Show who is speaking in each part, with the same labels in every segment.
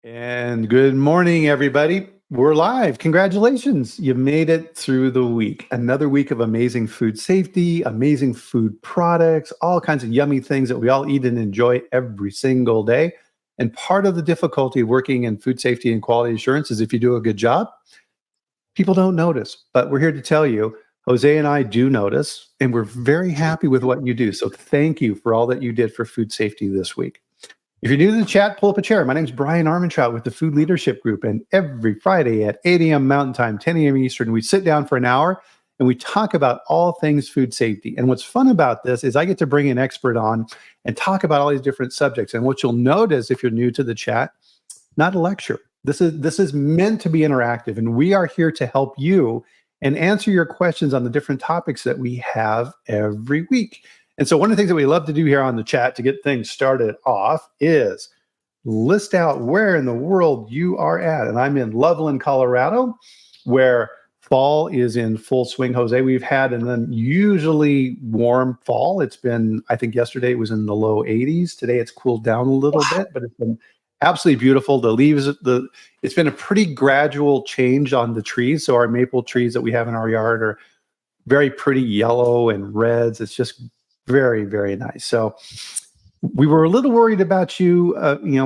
Speaker 1: And good morning, everybody. We're live. Congratulations. You made it through the week. Another week of amazing food safety, amazing food products, all kinds of yummy things that we all eat and enjoy every single day. And part of the difficulty of working in food safety and quality assurance is if you do a good job, people don't notice. But we're here to tell you, Jose and I do notice, and we're very happy with what you do. So thank you for all that you did for food safety this week. If you're new to the chat, pull up a chair. My name is Bryan Armentrout with the Food Leadership Group, and every Friday at 8 a.m. Mountain Time, 10 a.m. Eastern, we sit down for an hour and we talk about all things food safety. And what's fun about this is I get to bring an expert on and talk about all these different subjects. And what you'll notice if you're new to the chat, not a lecture. This is meant to be interactive, and we are here to help you and answer your questions on the different topics that we have every week. And so one of the things that we love to do here on the chat to get things started off is list out where in the world you are at. And I'm in Loveland, Colorado, where fall is in full swing, Jose. We've had an unusually warm fall. It's been, I think yesterday it was in the low 80s. Today it's cooled down a little bit, but it's been absolutely beautiful. The leaves, it's been a pretty gradual change on the trees. So our maple trees that we have in our yard are very pretty yellow and reds. It's just very, very nice. So we were a little worried about you,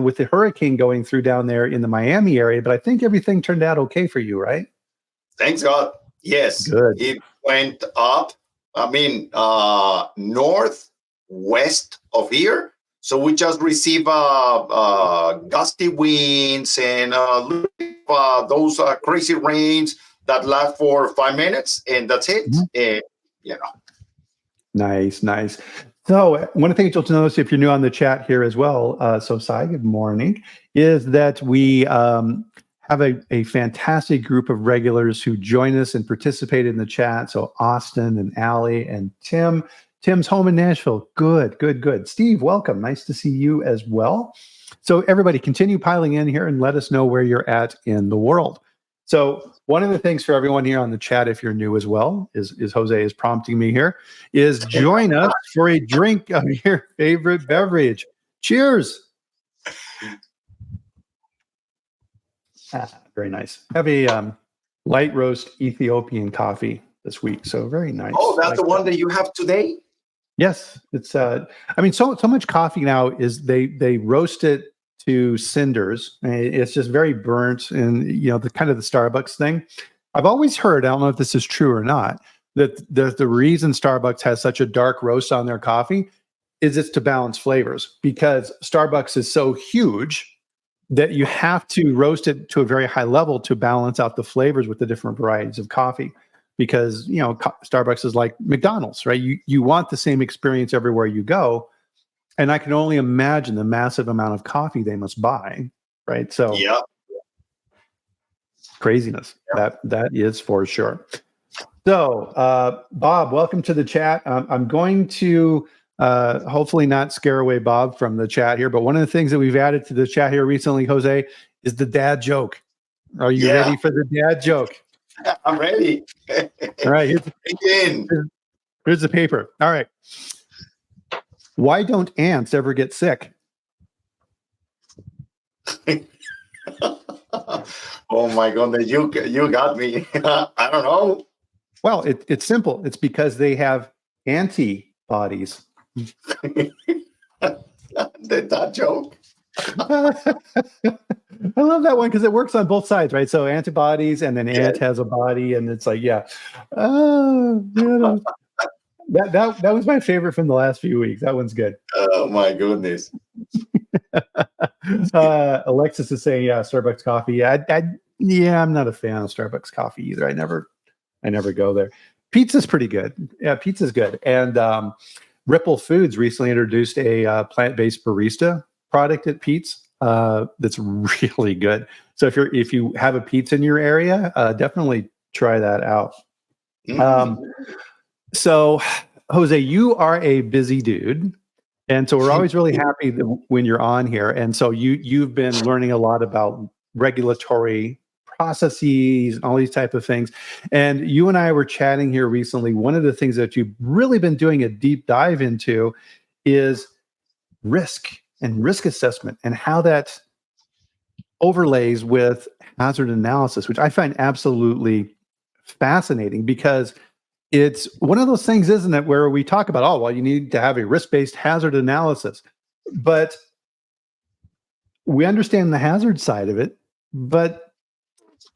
Speaker 1: with the hurricane going through down there in the Miami area, but I think everything turned out okay for you, right?
Speaker 2: Thanks God. Yes.
Speaker 1: Good.
Speaker 2: It went up. Northwest of here. So we just received gusty winds and those crazy rains that last for 5 minutes, and that's it.
Speaker 1: Mm-hmm. Nice. So one of the things you'll notice if you're new on the chat here as well, so Sai, good morning, is that we have a fantastic group of regulars who join us and participate in the chat. So Austin and Allie and Tim. Tim's home in Nashville. Good. Steve, welcome. Nice to see you as well. So everybody continue piling in here and let us know where you're at in the world. So one of the things for everyone here on the chat, if you're new as well, is Jose is prompting me here, is join us for a drink of your favorite beverage. Cheers. Very nice. Have a light roast Ethiopian coffee this week. So very nice.
Speaker 2: Oh, that's the one that you have today?
Speaker 1: Yes. It's so much coffee now is they roast it to cinders. It's just very burnt, and the kind of the Starbucks thing. I've always heard, I don't know if this is true or not, that the reason Starbucks has such a dark roast on their coffee is it's to balance flavors, because Starbucks is so huge that you have to roast it to a very high level to balance out the flavors with the different varieties of coffee. Because Starbucks is like McDonald's, right? You want the same experience everywhere you go. And I can only imagine the massive amount of coffee they must buy, right? So,
Speaker 2: yeah,
Speaker 1: craziness. Yeah. That is for sure. So, Bob, welcome to the chat. I'm going to hopefully not scare away Bob from the chat here, but one of the things that we've added to the chat here recently, Jose, is the dad joke. Are you ready for the dad joke?
Speaker 2: I'm ready.
Speaker 1: All right, here's the paper. All right. Why don't ants ever get sick?
Speaker 2: Oh my goodness, you got me. I don't know.
Speaker 1: Well, it's simple. It's because they have antibodies.
Speaker 2: That joke.
Speaker 1: I love that one because it works on both sides, right? So antibodies, and then ant has a body, and it's like, That was my favorite from the last few weeks. That one's good.
Speaker 2: Oh my goodness.
Speaker 1: Alexis is saying, Starbucks coffee. I'm not a fan of Starbucks coffee either. I never go there. Pizza's pretty good. Yeah, pizza's good. And Ripple Foods recently introduced a plant-based barista product at Pete's that's really good. So if you have a Pete's in your area, definitely try that out. So, Jose, you are a busy dude, and so we're always really happy when you're on here. And so you've been learning a lot about regulatory processes and all these type of things. And you and I were chatting here recently. One of the things that you've really been doing a deep dive into is risk and risk assessment, and how that overlays with hazard analysis, which I find absolutely fascinating because it's one of those things, isn't it, where we talk about, oh, well, you need to have a risk-based hazard analysis. But we understand the hazard side of it, but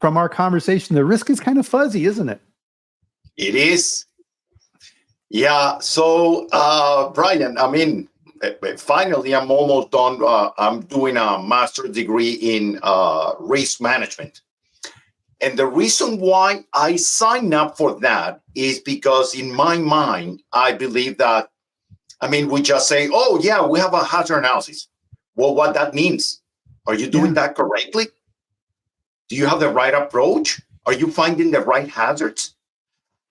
Speaker 1: from our conversation, the risk is kind of fuzzy, isn't it?
Speaker 2: It is. Yeah. So, Brian, I mean, finally, I'm almost done. I'm doing a master's degree in risk management. And the reason why I signed up for that is because in my mind, I believe that, I mean, we just say, oh, yeah, we have a hazard analysis. Well, what that means? Are you doing that correctly? Do you have the right approach? Are you finding the right hazards?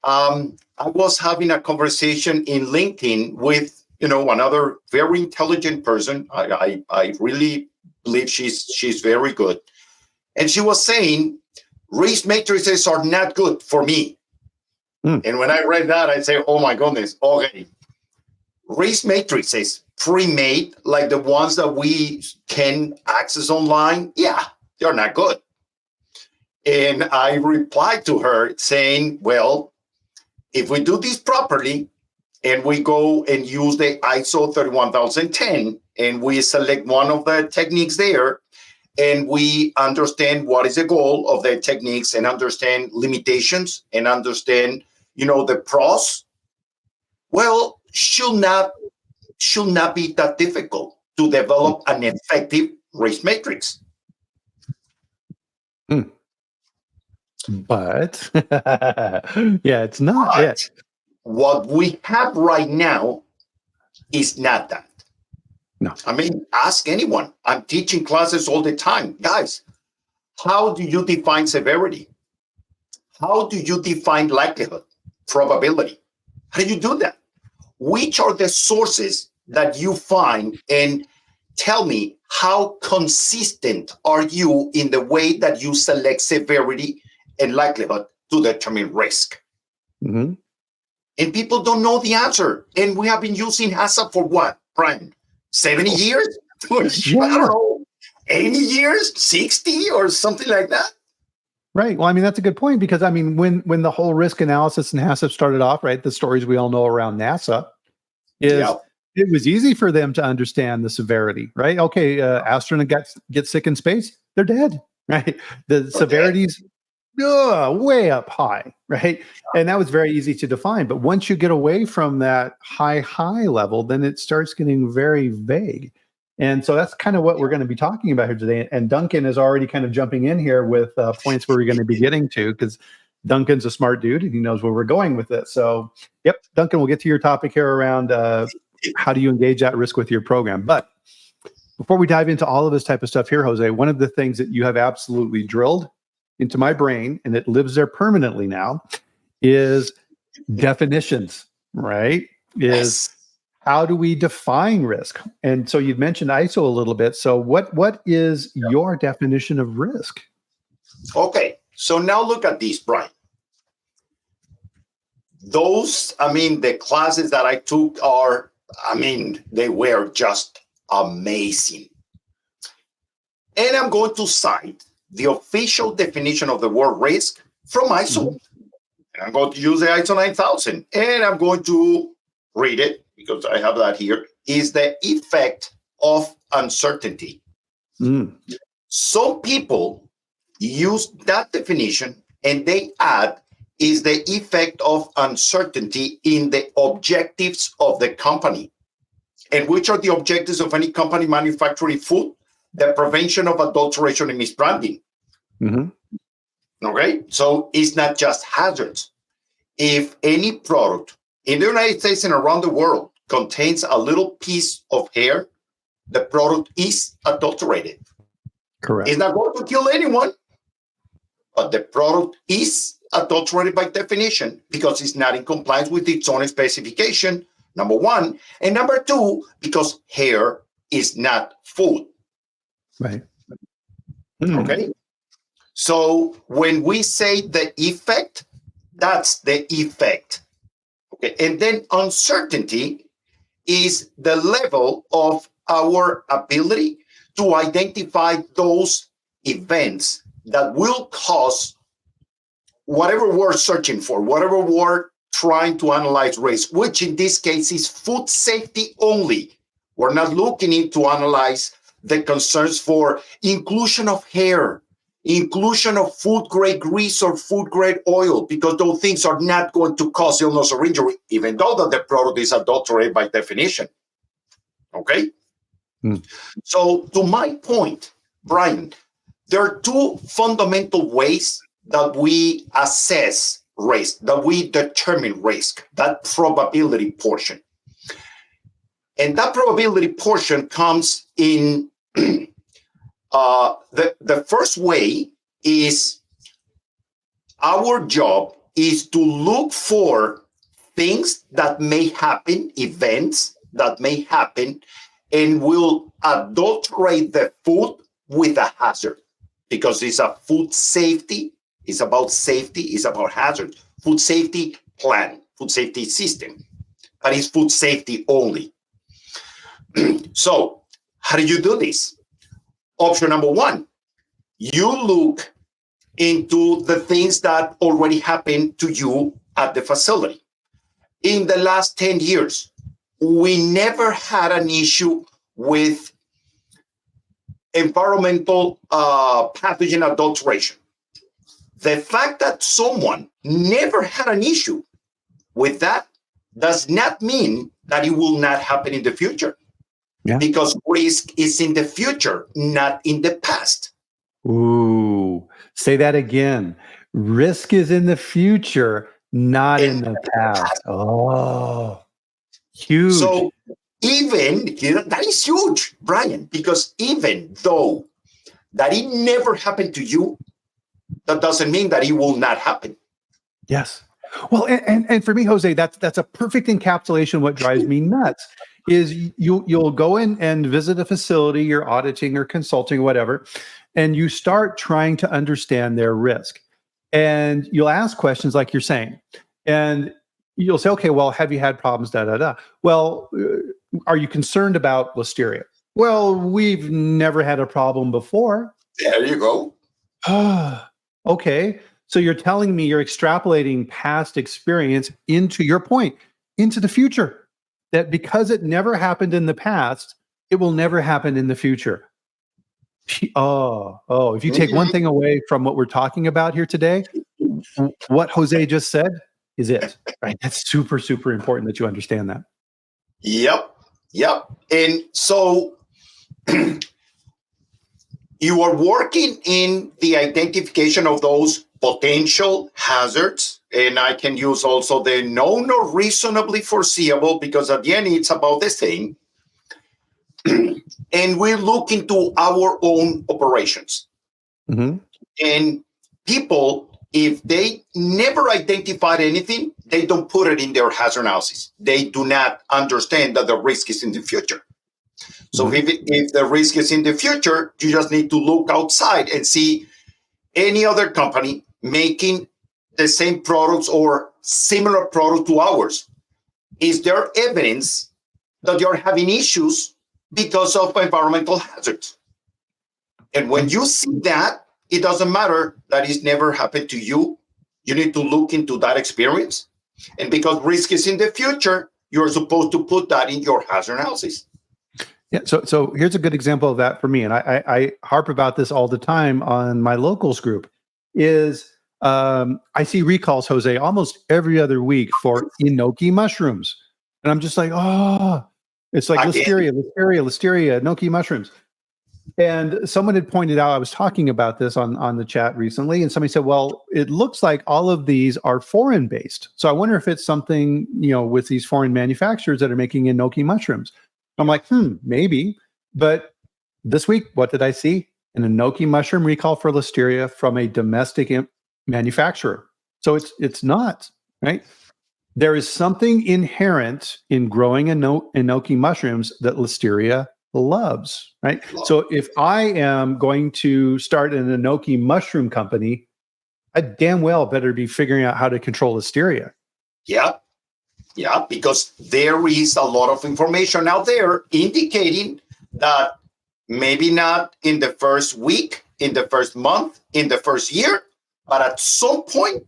Speaker 2: I was having a conversation in LinkedIn with, another very intelligent person. I really believe she's very good. And she was saying, risk matrices are not good for me. And when I read that, I say, oh my goodness, okay. Risk matrices pre-made, like the ones that we can access online, yeah, they're not good. And I replied to her saying, well, if we do this properly and we go and use the ISO 31010 and we select one of the techniques there and we understand what is the goal of the techniques and understand limitations and understand, the pros, well, should not be that difficult to develop an effective risk matrix.
Speaker 1: But yeah, it's not.
Speaker 2: But what we have right now is not that.
Speaker 1: No.
Speaker 2: I mean, ask anyone. I'm teaching classes all the time. Guys, how do you define severity? How do you define likelihood, probability? How do you do that? Which are the sources that you find, and tell me how consistent are you in the way that you select severity and likelihood to determine risk?
Speaker 1: Mm-hmm.
Speaker 2: And people don't know the answer. And we have been using HACCP for what, Brian? 70 years? I don't know, 80 years, 60 or something like that?
Speaker 1: Right. Well, I mean, that's a good point because, I mean, when the whole risk analysis and HACCP started off, right, the stories we all know around NASA is it was easy for them to understand the severity, right? Okay, astronaut get sick in space, they're dead, right? The severities way up high, right? And that was very easy to define. But once you get away from that high level, then it starts getting very vague. And so that's kind of what we're going to be talking about here today. And Duncan is already kind of jumping in here with points where we're going to be getting to, because Duncan's a smart dude and he knows where we're going with it. So, yep, Duncan, we'll get to your topic here around how do you engage that risk with your program. But before we dive into all of this type of stuff here, Jose, one of the things that you have absolutely drilled into my brain, and it lives there permanently now, is definitions, right? Is how do we define risk? And so you've mentioned ISO a little bit. So what is your definition of risk?
Speaker 2: Okay, so now look at this, Brian. The classes that I took they were just amazing. And I'm going to cite the official definition of the word risk from ISO. Mm-hmm. And I'm going to use the ISO 9000. And I'm going to read it because I have that here. Is the effect of uncertainty. Some people use that definition and they add is the effect of uncertainty in the objectives of the company. And which are the objectives of any company manufacturing food? The prevention of adulteration and misbranding. Mm-hmm. Okay, so it's not just hazards. If any product in the United States and around the world contains a little piece of hair, the product is adulterated.
Speaker 1: Correct.
Speaker 2: It's not going to kill anyone, but the product is adulterated by definition because it's not in compliance with its own specification, number one. And number two, because hair is not food.
Speaker 1: Right.
Speaker 2: Okay. So when we say the effect, that's the effect. Okay. And then uncertainty is the level of our ability to identify those events that will cause whatever we're searching for, whatever we're trying to analyze risk, which in this case is food safety only. We're not looking into analyze the concerns for inclusion of hair, inclusion of food grade grease or food grade oil, because those things are not going to cause illness or injury, even though that the product is adulterated by definition. Okay? So to my point, Bryan, there are two fundamental ways that we assess risk, that we determine risk, that probability portion. And that probability portion comes in the first way is our job is to look for things that may happen, events that may happen, and will adulterate the food with a hazard, because it's a food safety, it's about safety, it's about hazard. Food safety plan, food safety system, but it's food safety only. So how do you do this? Option number one, you look into the things that already happened to you at the facility. In the last 10 years, we never had an issue with environmental pathogen adulteration. The fact that someone never had an issue with that does not mean that it will not happen in the future. Yeah. Because risk is in the future, not in the past.
Speaker 1: Ooh, say that again. Risk is in the future, not in the past. Oh, huge.
Speaker 2: So even, that is huge, Bryan, because even though that it never happened to you, that doesn't mean that it will not happen.
Speaker 1: Yes. Well, and for me, Jose, that's a perfect encapsulation of what drives me nuts. Is you'll go in and visit a facility, you're auditing or consulting or whatever, and you start trying to understand their risk. And you'll ask questions like you're saying. And you'll say, okay, well, have you had problems, da, da, da. Well, are you concerned about Listeria? Well, we've never had a problem before.
Speaker 2: There you go.
Speaker 1: Okay. So you're telling me you're extrapolating past experience into your point, into the future. That because it never happened in the past, it will never happen in the future. Oh, if you take one thing away from what we're talking about here today, what Jose just said is it, right? That's super, super important that you understand that.
Speaker 2: Yep. And so you are working in the identification of those potential hazards. And I can use also the known or reasonably foreseeable, because at the end, it's about the thing. And we look into our own operations. Mm-hmm. And people, if they never identified anything, they don't put it in their hazard analysis. They do not understand that the risk is in the future. So if the risk is in the future, you just need to look outside and see any other company making the same products or similar product to ours. Is there evidence that you're having issues because of environmental hazards? And when you see that, it doesn't matter that it's never happened to you. You need to look into that experience. And because risk is in the future, you're supposed to put that in your hazard analysis.
Speaker 1: Yeah. So here's a good example of that for me. And I harp about this all the time on my locals group is I see recalls, Jose, almost every other week for enoki mushrooms. And I'm just like, it's like listeria, enoki mushrooms. And someone had pointed out, I was talking about this on the chat recently, and somebody said, well, it looks like all of these are foreign based. So I wonder if it's something, with these foreign manufacturers that are making enoki mushrooms. I'm like, maybe. But this week, what did I see? An enoki mushroom recall for listeria from a domestic manufacturer. So it's not, right? There is something inherent in growing enoki mushrooms that listeria loves, right? So if I am going to start an enoki mushroom company, I damn well better be figuring out how to control listeria.
Speaker 2: Yeah, because there is a lot of information out there indicating that maybe not in the first week, in the first month, in the first year, but at some point,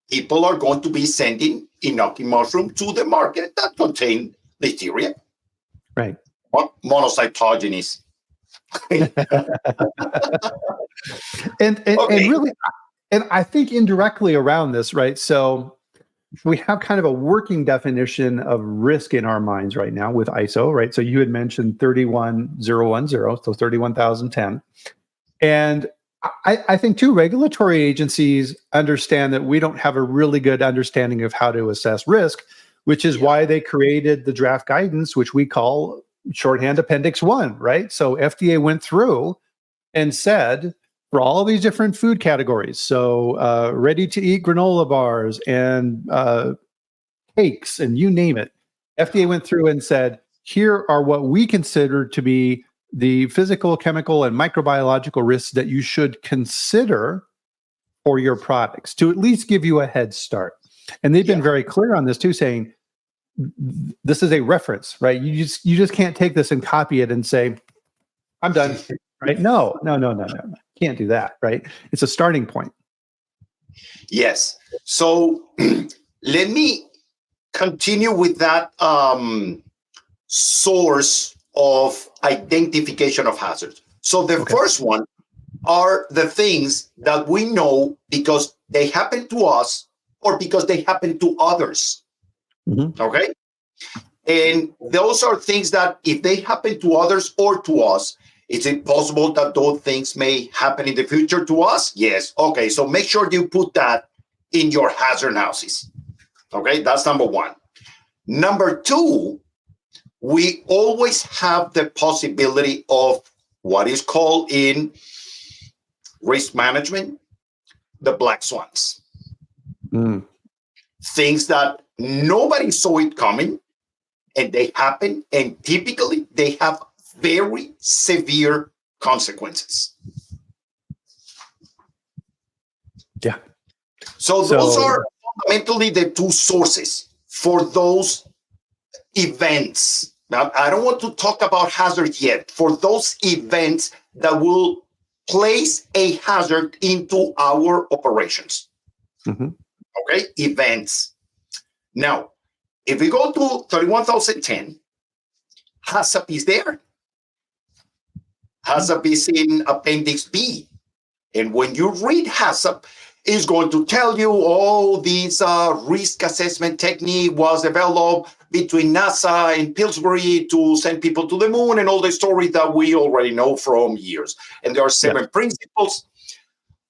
Speaker 2: people are going to be sending enoki mushroom to the market that contain listeria,
Speaker 1: Right.
Speaker 2: monocytogenes.
Speaker 1: And
Speaker 2: Okay.
Speaker 1: really, and I think indirectly around this, right? So we have kind of a working definition of risk in our minds right now with ISO, right? So you had mentioned 31010, so 31,010. And I think too, regulatory agencies understand that we don't have a really good understanding of how to assess risk, which is why they created the draft guidance, which we call shorthand Appendix 1, right? So FDA went through and said, for all these different food categories, so ready-to-eat granola bars and cakes and you name it, FDA went through and said, here are what we consider to be the physical, chemical, and microbiological risks that you should consider for your products to at least give you a head start. And they've been very clear on this too, saying this is a reference, right? You just can't take this and copy it and say, I'm done, right? No. Can't do that, right? It's a starting point.
Speaker 2: Yes. So let me continue with that source of identification of hazards. So the first one are the things that we know because they happen to us or because they happen to others. Mm-hmm. Okay. And those are things that if they happen to others or to us, is it possible that those things may happen in the future to us? Yes. Okay. So make sure you put that in your hazard analysis. Okay. That's number one. Number two, we always have the possibility of what is called in risk management, the black swans. Things that nobody saw it coming and they happen. And typically they have very severe consequences.
Speaker 1: Yeah.
Speaker 2: So those are fundamentally the two sources for those events. Now, I don't want to talk about hazard yet. For those events that will place a hazard into our operations. Mm-hmm. Okay, events. Now, if we go to 31,010, HACCP is there. HACCP is in Appendix B. And when you read HACCP, it's going to tell you, this risk assessment technique was developed between NASA and Pillsbury to send people to the moon and all the stories that we already know from years. And there are 7 principles,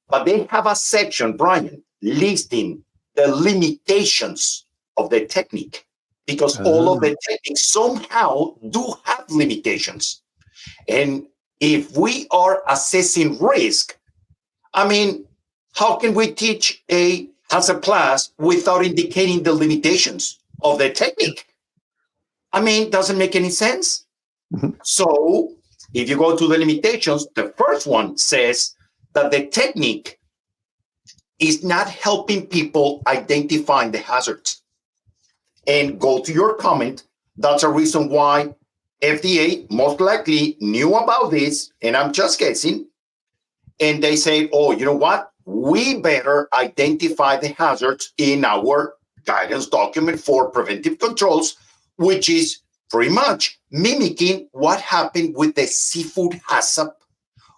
Speaker 2: but they have a section, Bryan, listing the limitations of the technique because all of the techniques somehow do have limitations. And if we are assessing risk, how can we teach a hazard class without indicating the limitations of the technique? Doesn't make any sense. Mm-hmm. So if you go to the limitations, the first one says that the technique is not helping people identify the hazards. And go to your comment, that's a reason why FDA most likely knew about this, and I'm just guessing, and they say, you know what? We better identify the hazards in our guidance document for preventive controls, which is pretty much mimicking what happened with the seafood HACCP,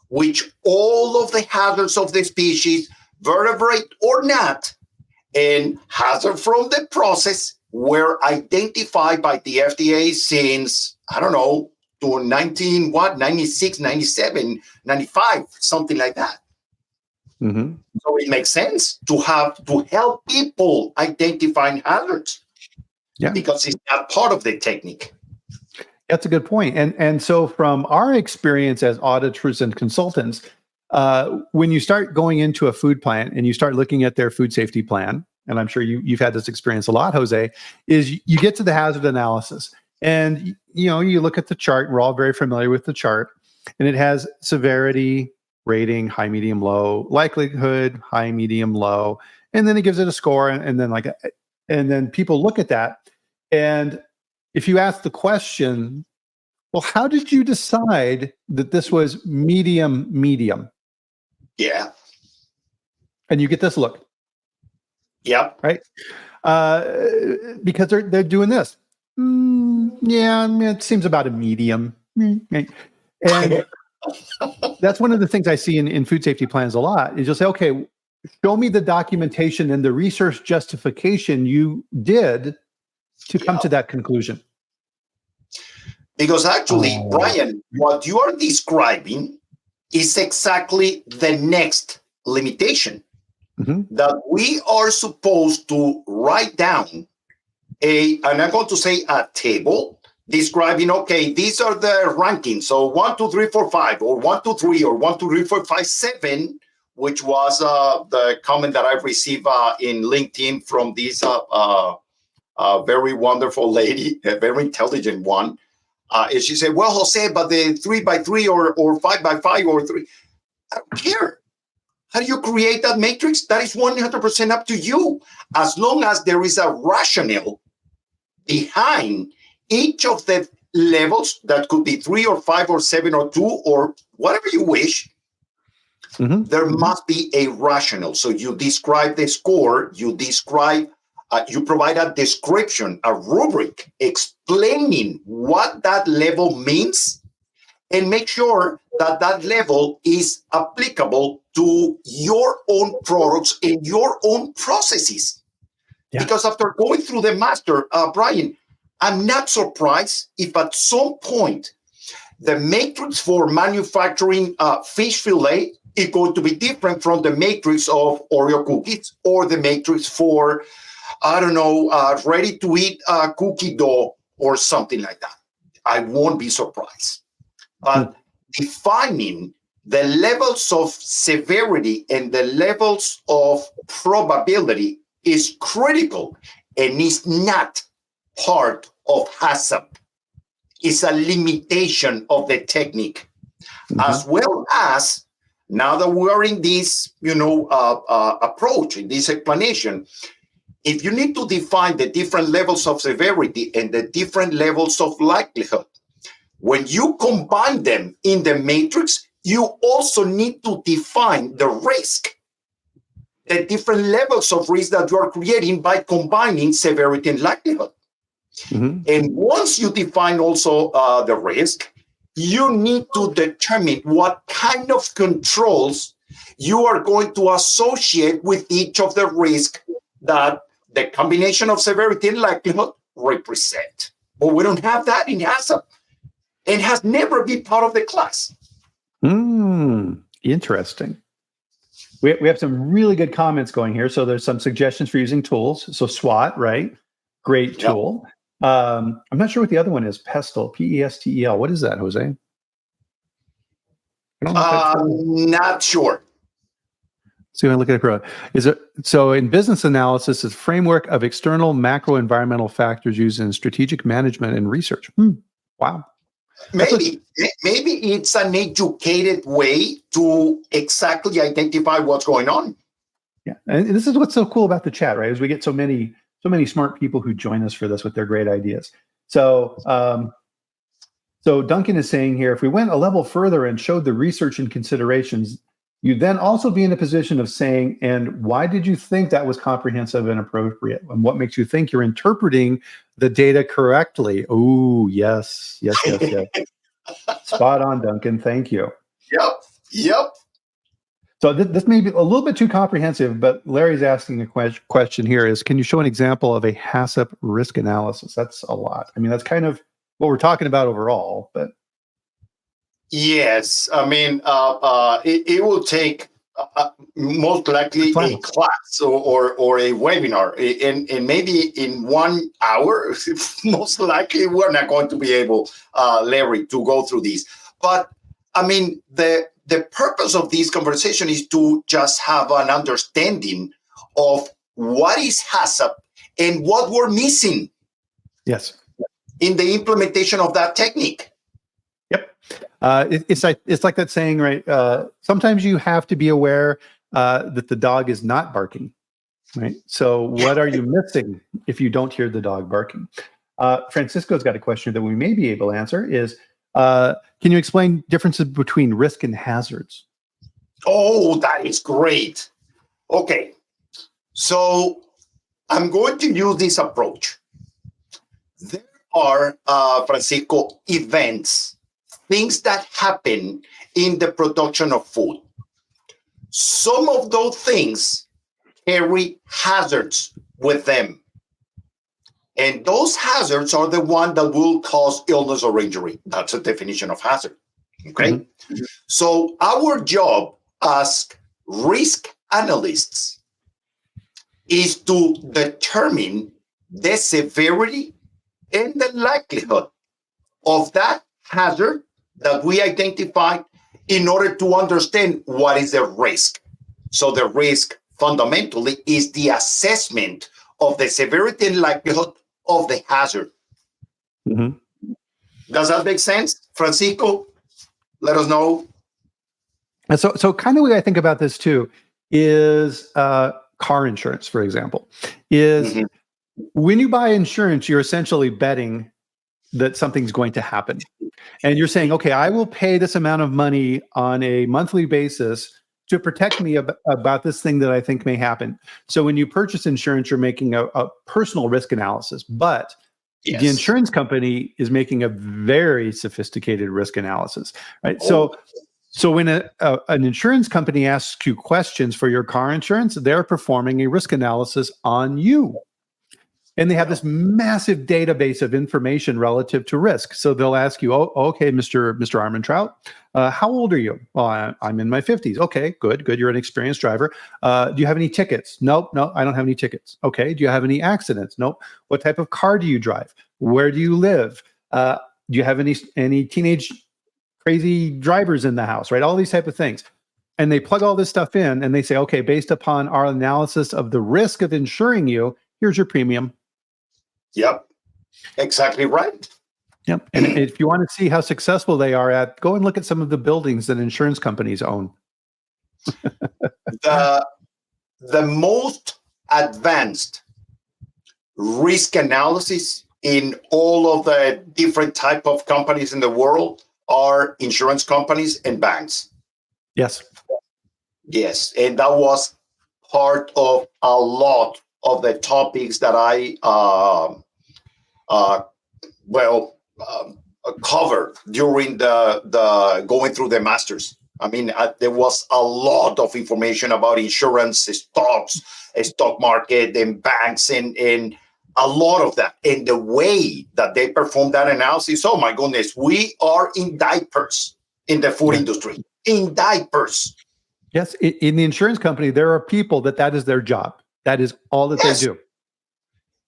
Speaker 2: which all of the hazards of the species, vertebrate or not, and hazard from the process were identified by the FDA since, to 96, 97, 95, something like that. Mm-hmm. So it makes sense to help people identifying hazards because it's not part of the technique.
Speaker 1: That's a good point. And so from our experience as auditors and consultants, when you start going into a food plant and you start looking at their food safety plan, and I'm sure you've had this experience a lot, Jose, is you get to the hazard analysis and, you look at the chart. We're all very familiar with the chart and it has severity, rating, high, medium, low, likelihood, high, medium, low, and then it gives it a score. And then people look at that. And if you ask the question, well, how did you decide that this was medium?
Speaker 2: Yeah.
Speaker 1: And you get this look,
Speaker 2: Yep.
Speaker 1: right? Because they're doing this. Yeah, I mean, it seems about a medium. Right? And that's one of the things I see in food safety plans a lot is you'll say, okay, show me the documentation and the research justification you did to come to that conclusion.
Speaker 2: Because actually, Bryan, what you are describing is exactly the next limitation. That we are supposed to write down and I'm going to say a table describing, okay, these are the rankings. So 1, 2, 3, 4, 5, or 1, 2, 3, or 1, 2, 3, 4, 5, 7, which was the comment that I received in LinkedIn from this very wonderful lady, a very intelligent one. And she said, well, Jose, but the 3 by 3 or 5 by 5 or 3, I don't care. How do you create that matrix? That is 100% up to you. As long as there is a rationale behind each of the levels, that could be 3 or 5 or 7 or 2 or whatever you wish, there must be a rationale. So you describe the score, you describe, you provide a description, a rubric explaining what that level means, and make sure that that level is applicable to your own products and your own processes. Yeah. Because after going through the master, Bryan, I'm not surprised if at some point the matrix for manufacturing fish fillet is going to be different from the matrix of Oreo cookies or the matrix for, I don't know, ready-to-eat cookie dough or something like that. I won't be surprised. But defining the levels of severity and the levels of probability is critical and is not part of HACCP. It's a limitation of the technique, as well as now that we are in this, approach, in this explanation, if you need to define the different levels of severity and the different levels of likelihood, when you combine them in the matrix, you also need to define the risk, the different levels of risk that you are creating by combining severity and likelihood. And once you define also the risk, you need to determine what kind of controls you are going to associate with each of the risk that the combination of severity and likelihood represent. But we don't have that in HACCP. It has never been part of the class.
Speaker 1: Interesting. We have some really good comments going here. So there's some suggestions for using tools. So SWOT, right? Great tool. I'm not sure what the other one is. Pestle, P-E-S-T-E-L. What is that, Jose?
Speaker 2: Not sure.
Speaker 1: So you want to look at it. Is it so? In business analysis, it's a framework of external macro environmental factors used in strategic management and research. Wow.
Speaker 2: Maybe it's an educated way to exactly identify what's going on.
Speaker 1: Yeah, and this is what's so cool about the chat, right? Is we get so many smart people who join us for this with their great ideas. So, so Duncan is saying here, if we went a level further and showed the research and considerations, you'd then also be in a position of saying, and why did you think that was comprehensive and appropriate? And what makes you think you're interpreting the data correctly? Oh, yes. Spot on, Duncan. Thank you.
Speaker 2: Yep.
Speaker 1: So this may be a little bit too comprehensive, but Larry's asking a question here is, can you show an example of a HACCP risk analysis? That's a lot. I mean, that's kind of what we're talking about overall, but.
Speaker 2: Yes, I mean, it will take most likely a class or a webinar, and maybe in 1 hour, most likely we're not going to be able, Larry, to go through these. But I mean, the purpose of this conversation is to just have an understanding of what is HACCP and what we're missing.
Speaker 1: Yes.
Speaker 2: In the implementation of that technique.
Speaker 1: Yep. It's like that saying, right? Sometimes you have to be aware that the dog is not barking, right? So what are you missing if you don't hear the dog barking? Francisco's got a question that we may be able to answer is, can you explain differences between risk and hazards?
Speaker 2: Oh, that is great. Okay. So I'm going to use this approach. There are, Francisco, events, things that happen in the production of food. Some of those things carry hazards with them. And those hazards are the one that will cause illness or injury. That's a definition of hazard. Okay. Mm-hmm. So our job as risk analysts is to determine the severity and the likelihood of that hazard that we identified in order to understand what is the risk. So the risk fundamentally is the assessment of the severity and likelihood of the hazard. Mm-hmm. Does that make sense, Francisco? Let us know.
Speaker 1: And so kind of the way I think about this too is car insurance, for example, is mm-hmm. when you buy insurance, you're essentially betting that something's going to happen. And you're saying, okay, I will pay this amount of money on a monthly basis to protect me about this thing that I think may happen. So when you purchase insurance, you're making a personal risk analysis, but yes. The insurance company is making a very sophisticated risk analysis, right? Oh. So when an insurance company asks you questions for your car insurance, they're performing a risk analysis on you. And they have this massive database of information relative to risk. So they'll ask you, oh, okay, Mr. Armentrout, how old are you? Well, I'm in my 50s. Okay, good. You're an experienced driver. Do you have any tickets? Nope, no, I don't have any tickets. Okay, do you have any accidents? Nope. What type of car do you drive? Where do you live? Do you have any teenage crazy drivers in the house, right? All these type of things. And they plug all this stuff in and they say, okay, based upon our analysis of the risk of insuring you, here's your premium.
Speaker 2: Yep, exactly right.
Speaker 1: Yep. And if you want to see how successful they are go and look at some of the buildings that insurance companies own.
Speaker 2: The most advanced risk analysis in all of the different type of companies in the world are insurance companies and banks.
Speaker 1: Yes.
Speaker 2: Yes. And that was part of a lot of the topics that I covered during the going through the masters. I mean, there was a lot of information about insurance, stocks, stock market, and banks, and a lot of that. And the way that they perform that analysis, oh my goodness, we are in diapers in the food industry, in diapers.
Speaker 1: Yes, in the insurance company, there are people that is their job. That is all that they do.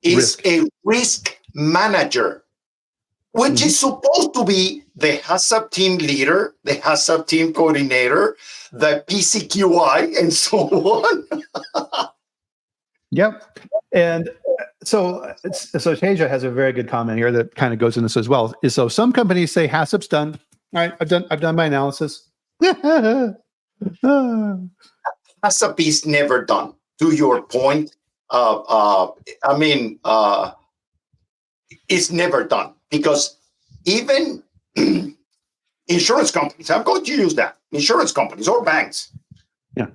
Speaker 2: Is a risk manager, which is supposed to be the HACCP team leader, the HACCP team coordinator, the PCQI, and so on.
Speaker 1: Yep. And so Teja has a very good comment here that kind of goes into this as well. So some companies say HACCP's done. All right, I've done my analysis.
Speaker 2: HACCP is never done. To your point, it's never done because even insurance companies, I'm going to use that, insurance companies or banks,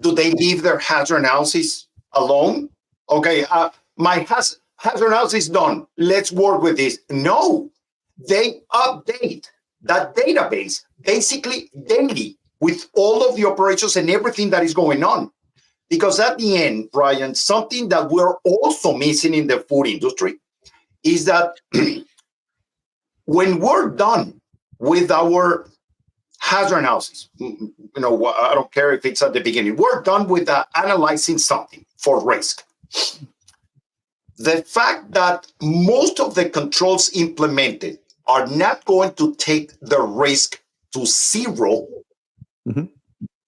Speaker 2: do they leave their hazard analysis alone? Okay, my hazard analysis is done. Let's work with this. No, they update that database basically daily with all of the operations and everything that is going on. Because at the end, Bryan, something that we're also missing in the food industry is that when we're done with our hazard analysis, I don't care if it's at the beginning, we're done with analyzing something for risk. The fact that most of the controls implemented are not going to take the risk to zero,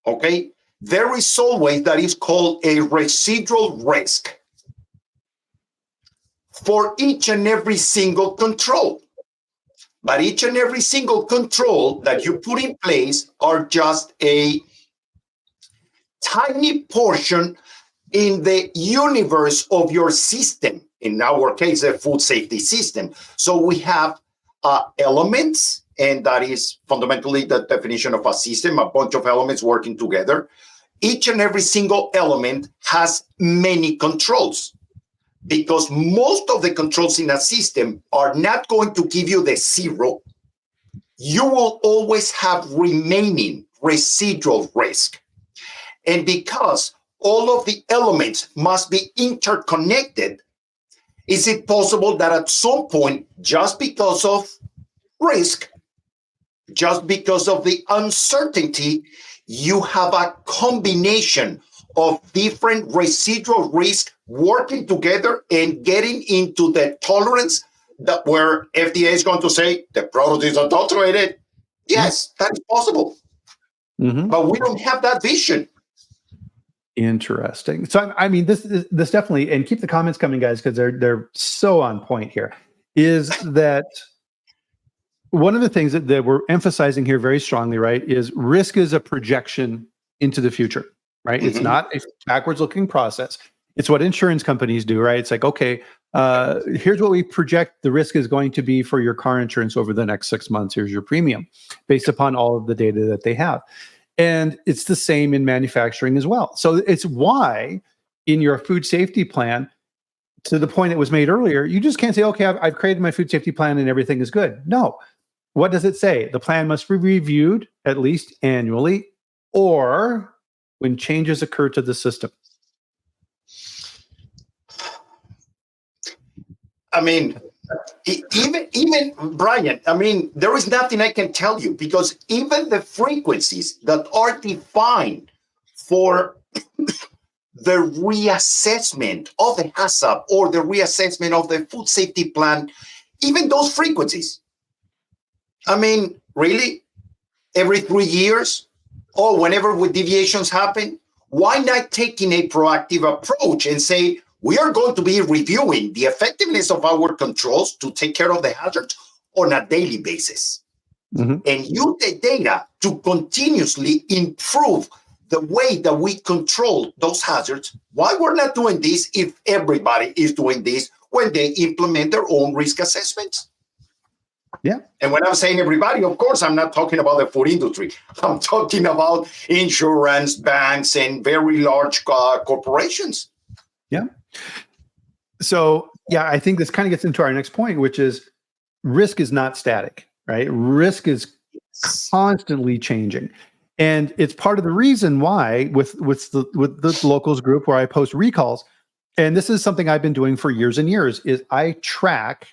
Speaker 2: okay? There is always that is called a residual risk for each and every single control. But each and every single control that you put in place are just a tiny portion in the universe of your system. In our case, a food safety system. So we have elements, and that is fundamentally the definition of a system, a bunch of elements working together. each and every single element has many controls, because most of the controls in a system are not going to give you the zero. You will always have remaining residual risk. And because all of the elements must be interconnected, is it possible that at some point, just because of risk, just because of the uncertainty, you have a combination of different residual risk working together and getting into the tolerance that where FDA is going to say the product is adulterated? Yes, that is possible. But we don't have that vision.
Speaker 1: Interesting. So, I mean, this definitely, and keep the comments coming, guys, because they're so on point here, is that one of the things that we're emphasizing here very strongly, right, is risk is a projection into the future, right? It's not a backwards-looking process. It's what insurance companies do, right? It's like, okay, here's what we project the risk is going to be for your car insurance over the next 6 months. Here's your premium based upon all of the data that they have. And it's the same in manufacturing as well. So it's why in your food safety plan, to the point it was made earlier, you just can't say, okay, I've created my food safety plan and everything is good. No. What does it say? The plan must be reviewed at least annually or when changes occur to the system.
Speaker 2: I mean, even Bryan, I mean, there is nothing I can tell you, because even the frequencies that are defined for the reassessment of the HACCP or the reassessment of the food safety plan, even those frequencies, I mean, really, every 3 years or whenever deviations happen, why not taking a proactive approach and say, we are going to be reviewing the effectiveness of our controls to take care of the hazards on a daily basis and use the data to continuously improve the way that we control those hazards. Why we're not doing this if everybody is doing this when they implement their own risk assessments?
Speaker 1: Yeah.
Speaker 2: And when I'm saying everybody, of course, I'm not talking about the food industry. I'm talking about insurance, banks, and very large corporations.
Speaker 1: Yeah. So, yeah, I think this kind of gets into our next point, which is risk is not static, right? Risk is constantly changing. And it's part of the reason why with the locals group where I post recalls, and this is something I've been doing for years and years, is I track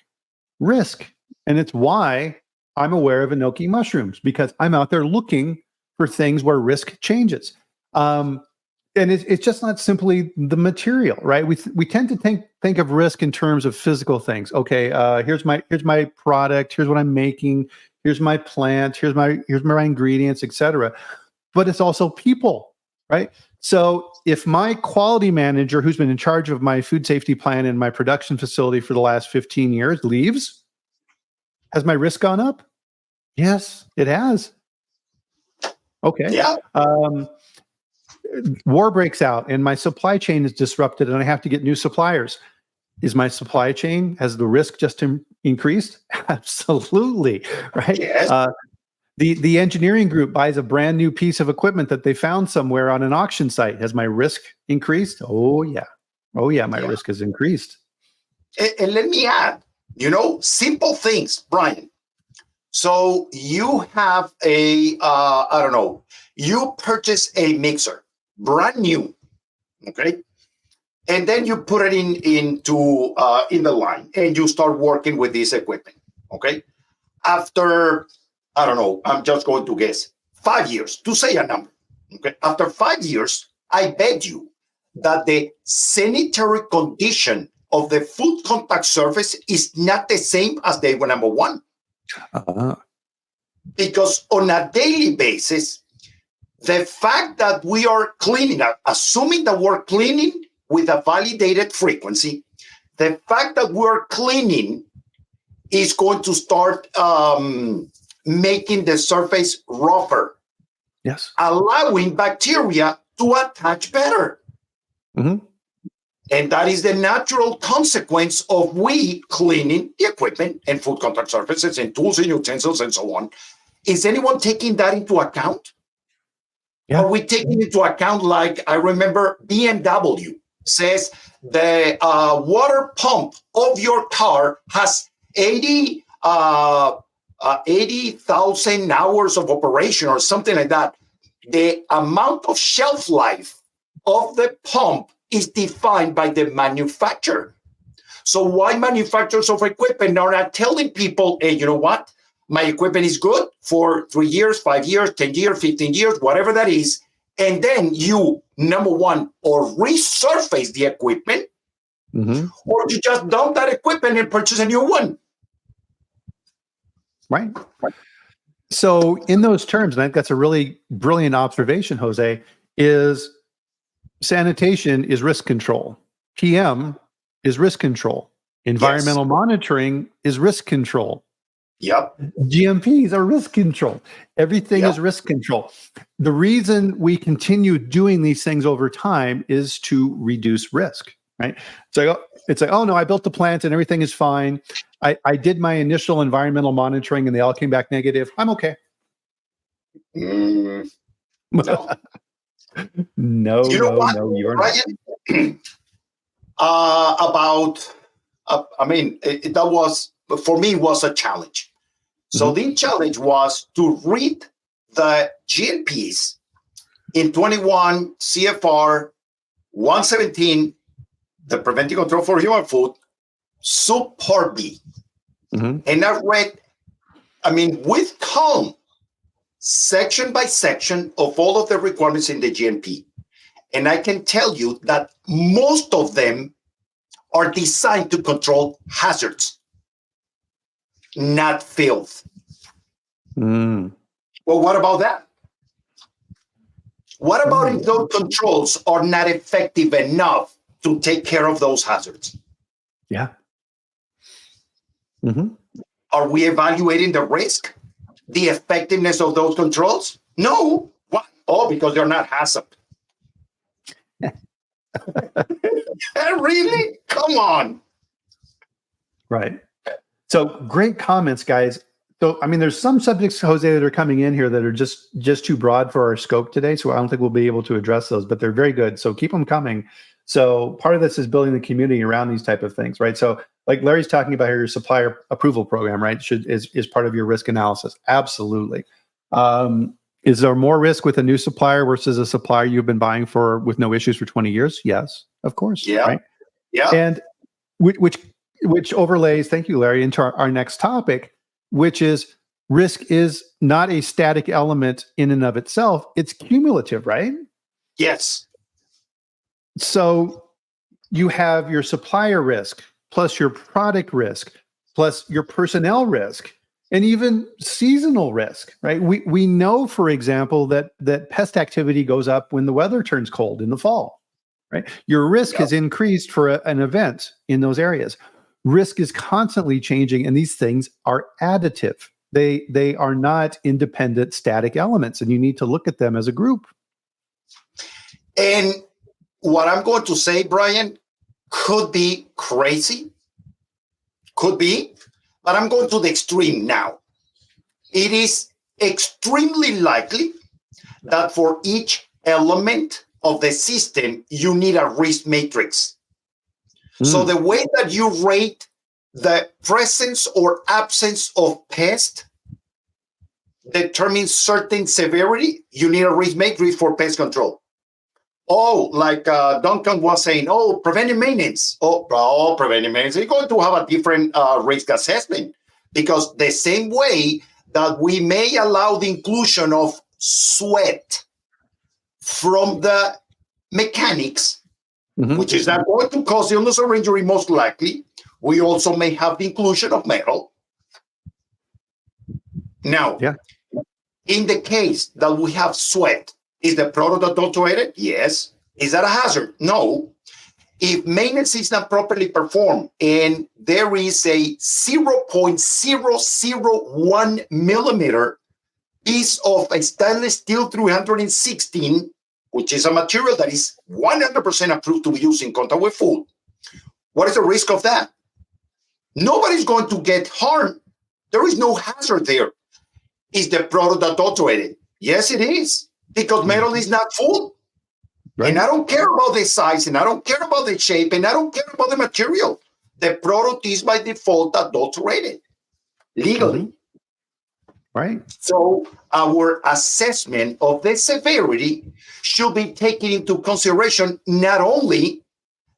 Speaker 1: risk. And it's why I'm aware of enoki mushrooms, because I'm out there looking for things where risk changes. And it's just not simply the material, right? We tend to think of risk in terms of physical things. Okay, here's my product, here's what I'm making, here's my plant, here's my ingredients, etc. But it's also people, right? So if my quality manager, who's been in charge of my food safety plan in my production facility for the last 15 years, leaves, has my risk gone up? Yes, it has. Okay.
Speaker 2: Yeah.
Speaker 1: War breaks out and my supply chain is disrupted and I have to get new suppliers. Is my supply chain, has the risk just increased? Absolutely. Right.
Speaker 2: Yes.
Speaker 1: The engineering group buys a brand new piece of equipment that they found somewhere on an auction site. Has my risk increased? Oh yeah. My risk has increased.
Speaker 2: And let me add, simple things, Bryan. So you have you purchase a mixer, brand new, okay? And then you put it in the line and you start working with this equipment, okay? After, I'm just going to guess, 5 years, to say a number, okay? After 5 years, I bet you that the sanitary condition of the food contact surface is not the same as day number one. Because on a daily basis, the fact that we are cleaning, assuming that we're cleaning with a validated frequency, the fact that we're cleaning is going to start making the surface rougher.
Speaker 1: Yes.
Speaker 2: Allowing bacteria to attach better. And that is the natural consequence of we cleaning the equipment and food contact surfaces and tools and utensils and so on. Is anyone taking that into account?
Speaker 1: Yeah.
Speaker 2: Are we taking into account, like I remember BMW says the water pump of your car has 80,000 hours of operation or something like that. The amount of shelf life of the pump is defined by the manufacturer. So why manufacturers of equipment are not telling people, hey, you know what? My equipment is good for 3 years, 5 years, 10 years, 15 years, whatever that is. And then you, number one, or resurface the equipment, or you just dump that equipment and purchase a new one.
Speaker 1: Right. So in those terms, and I think that's a really brilliant observation, Jose, is sanitation is risk control. PM is risk control. Environmental monitoring is risk control.
Speaker 2: Yep.
Speaker 1: GMPs are risk control. Everything is risk control. The reason we continue doing these things over time is to reduce risk, right? So it's like, oh no, I built the plant and everything is fine. I did my initial environmental monitoring and they all came back negative. I'm okay.
Speaker 2: No.
Speaker 1: No,
Speaker 2: you know what,
Speaker 1: no, you're
Speaker 2: Bryan? That was, for me, was a challenge. So the challenge was to read the GMPs in 21 CFR 117, the Preventive Control for Human Food, subpart B. And I read, with calm, section by section of all of the requirements in the GMP. And I can tell you that most of them are designed to control hazards, not filth. Well, what about that? What about if those controls are not effective enough to take care of those hazards?
Speaker 1: Yeah.
Speaker 2: Are we evaluating the risk, the effectiveness of those controls? No. Why? Oh, because they're not HACCP. Really? Come on.
Speaker 1: Right. So great comments, guys. So, there's some subjects, Jose, that are coming in here that are just too broad for our scope today. So I don't think we'll be able to address those, but they're very good. So keep them coming. So part of this is building the community around these type of things, right? So like Larry's talking about here, your supplier approval program, right? Is part of your risk analysis. Absolutely. Is there more risk with a new supplier versus a supplier you've been buying for with no issues for 20 years? Yes, of course.
Speaker 2: Yeah.
Speaker 1: Right?
Speaker 2: Yeah.
Speaker 1: And which overlays, thank you, Larry, into our next topic, which is risk is not a static element in and of itself. It's cumulative, right?
Speaker 2: Yes.
Speaker 1: So you have your supplier risk, plus your product risk, plus your personnel risk, and even seasonal risk, right? We know, for example, that pest activity goes up when the weather turns cold in the fall, right? Your risk has increased for an event in those areas. Risk is constantly changing, and these things are additive. They are not independent static elements, and you need to look at them as a group.
Speaker 2: And what I'm going to say, Bryan, could be crazy. Could be. But I'm going to the extreme now. It is extremely likely that for each element of the system, you need a risk matrix. So the way that you rate the presence or absence of pest determines certain severity. You need a risk matrix for pest control. Oh, like Duncan was saying, preventive maintenance. Preventive maintenance. You're going to have a different risk assessment, because the same way that we may allow the inclusion of sweat from the mechanics, which is not going to cause illness or injury most likely, we also may have the inclusion of metal. Now, in the case that we have sweat, is the product adulterated? Yes. Is that a hazard? No. If maintenance is not properly performed and there is a 0.001 millimeter piece of a stainless steel 316, which is a material that is 100% approved to be used in contact with food, what is the risk of that? Nobody's going to get harmed. There is no hazard there. Is the product adulterated? Yes, it is. because metal is not food.
Speaker 1: Right.
Speaker 2: And I don't care about the size, and I don't care about the shape, and I don't care about the material. The product is by default adulterated legally.
Speaker 1: Right.
Speaker 2: So our assessment of the severity should be taking into consideration not only